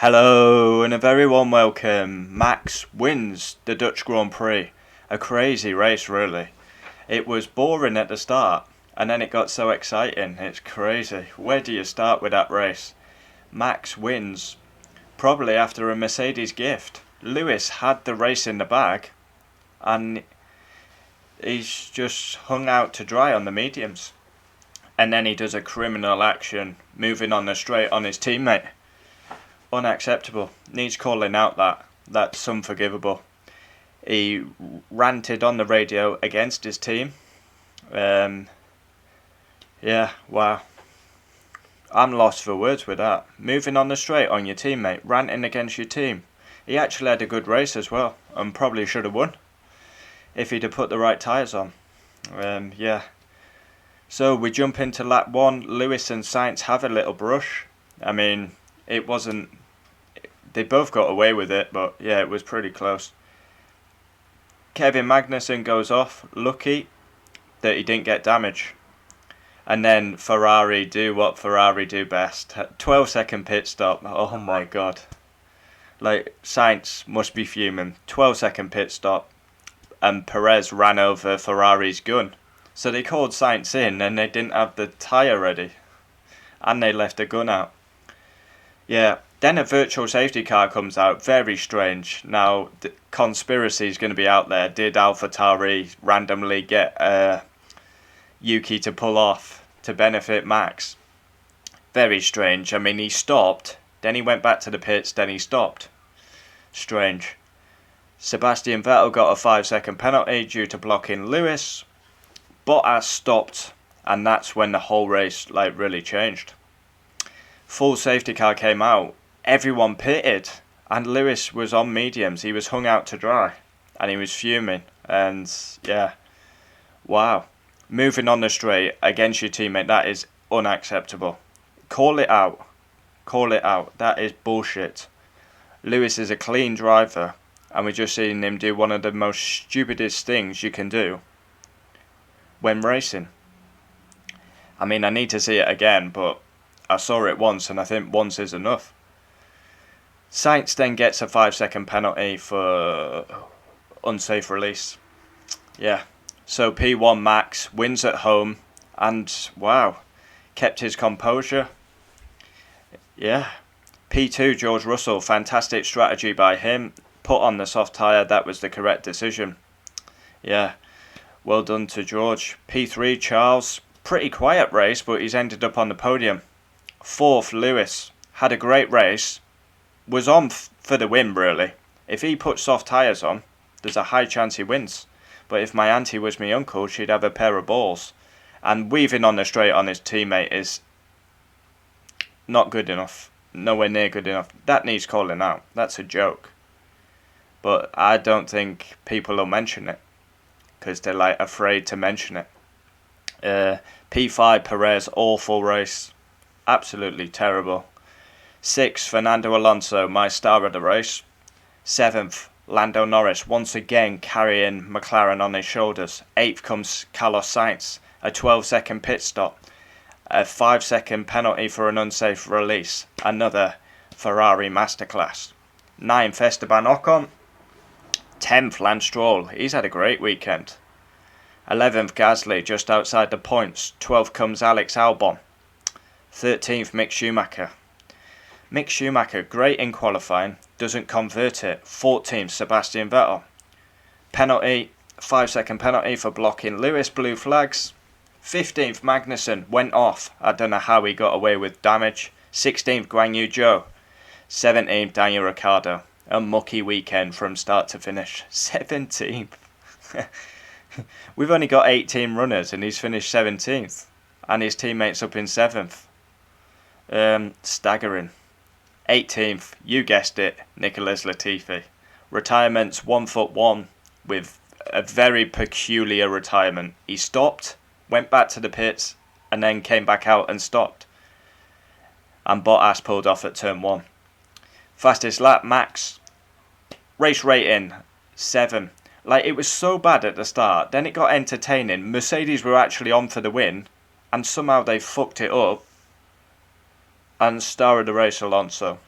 Hello and a very warm welcome. Max wins the Dutch Grand Prix. A crazy race, really. It was boring at the start and then it got so exciting. It's crazy. Where do you start with that race? Max wins, probably after a Mercedes gift. Lewis had the race in the bag and he's just hung out to dry on the mediums. And then he does a criminal action, moving on the straight on his teammate. Unacceptable. Needs calling out that. That's unforgivable. He ranted on the radio against his team. Yeah, wow. I'm lost for words with that. Moving on the straight on your teammate, ranting against your team. He actually had a good race as well, and probably should have won if he'd have put the right tyres on. Yeah. So we jump into lap 1. Lewis and Sainz have a little brush. I mean, it wasn't. They both got away with it, but yeah, it was pretty close. Kevin Magnussen goes off, lucky that he didn't get damage. And then Ferrari do what Ferrari do best. 12-second pit stop. Oh my god. Like, Sainz must be fuming. 12-second pit stop. And Perez ran over Ferrari's gun. So they called Sainz in and they didn't have the tyre ready. And they left the gun out. Yeah. Then a virtual safety car comes out. Very strange. Now, the conspiracy is going to be out there. Did AlphaTauri randomly get Yuki to pull off to benefit Max? Very strange. I mean, he stopped. Then he went back to the pits. Then he stopped. Strange. Sebastian Vettel got a 5-second penalty due to blocking Lewis. Bottas stopped. And that's when the whole race really changed. Full safety car came out. Everyone pitted, and Lewis was on mediums. He was hung out to dry, and he was fuming. And yeah, wow. Moving on the straight against your teammate, that is unacceptable. Call it out. Call it out. That is bullshit. Lewis is a clean driver, and we're just seeing him do one of the most stupidest things you can do when racing. I mean, I need to see it again, but I saw it once, and I think once is enough. Sainz then gets a 5-second penalty for unsafe release. Yeah. So P1 Max wins at home and, wow, kept his composure. Yeah. P2 George Russell, fantastic strategy by him. Put on the soft tyre, that was the correct decision. Yeah. Well done to George. P3 Charles, pretty quiet race, but he's ended up on the podium. 4th Lewis, had a great race. Was on for the win, really. If he put soft tyres on, there's a high chance he wins. But if my auntie was my uncle, she'd have a pair of balls. And weaving on the straight on his teammate is not good enough. Nowhere near good enough. That needs calling out. That's a joke. But I don't think people will mention it, because they're afraid to mention it. P5 Perez, awful race. Absolutely terrible. 6th, Fernando Alonso, my star of the race. 7th, Lando Norris, once again carrying McLaren on his shoulders. 8th comes Carlos Sainz, a 12-second pit stop. A 5-second penalty for an unsafe release. Another Ferrari masterclass. 9th, Esteban Ocon. 10th, Lance Stroll, he's had a great weekend. 11th, Gasly, just outside the points. 12th comes Alex Albon. 13th, Mick Schumacher. Mick Schumacher, great in qualifying, doesn't convert it. 14th, Sebastian Vettel. Penalty, 5-second penalty for blocking Lewis, blue flags. 15th, Magnussen, went off. I don't know how he got away with damage. 16th, Guan Yu Zhou. 17th, Daniel Ricciardo. A mucky weekend from start to finish. 17th. We've only got 18 runners and he's finished 17th. And his teammate's up in 7th. Staggering. 18th, you guessed it, Nicholas Latifi. Retirement's 1-1 with a very peculiar retirement. He stopped, went back to the pits, and then came back out and stopped. And Bottas pulled off at turn 1. Fastest lap, Max. Race rating, 7. It was so bad at the start, then it got entertaining. Mercedes were actually on for the win, and somehow they fucked it up. And star of the race, Alonso.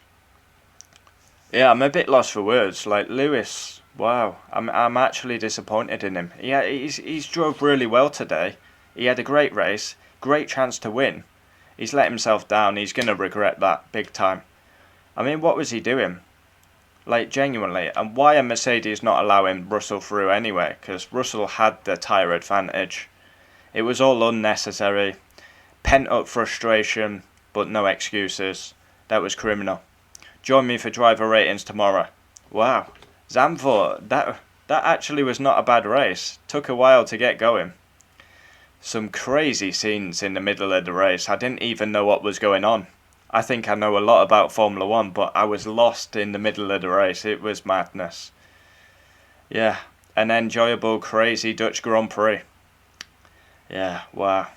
Yeah, I'm a bit lost for words. Like Lewis, wow, I'm actually disappointed in him. He's drove really well today. He had a great race, great chance to win. He's let himself down. He's gonna regret that big time. I mean, what was he doing? Like genuinely, and why are Mercedes not allowing Russell through anyway? Because Russell had the tyre advantage. It was all unnecessary, pent up frustration, but no excuses. That was criminal. Join me for driver ratings tomorrow. Wow, Zandvoort, that actually was not a bad race. Took a while to get going. Some crazy scenes in the middle of the race. I didn't even know what was going on. I think I know a lot about Formula 1, but I was lost in the middle of the race. It was madness. Yeah, an enjoyable, crazy Dutch Grand Prix. Yeah, wow.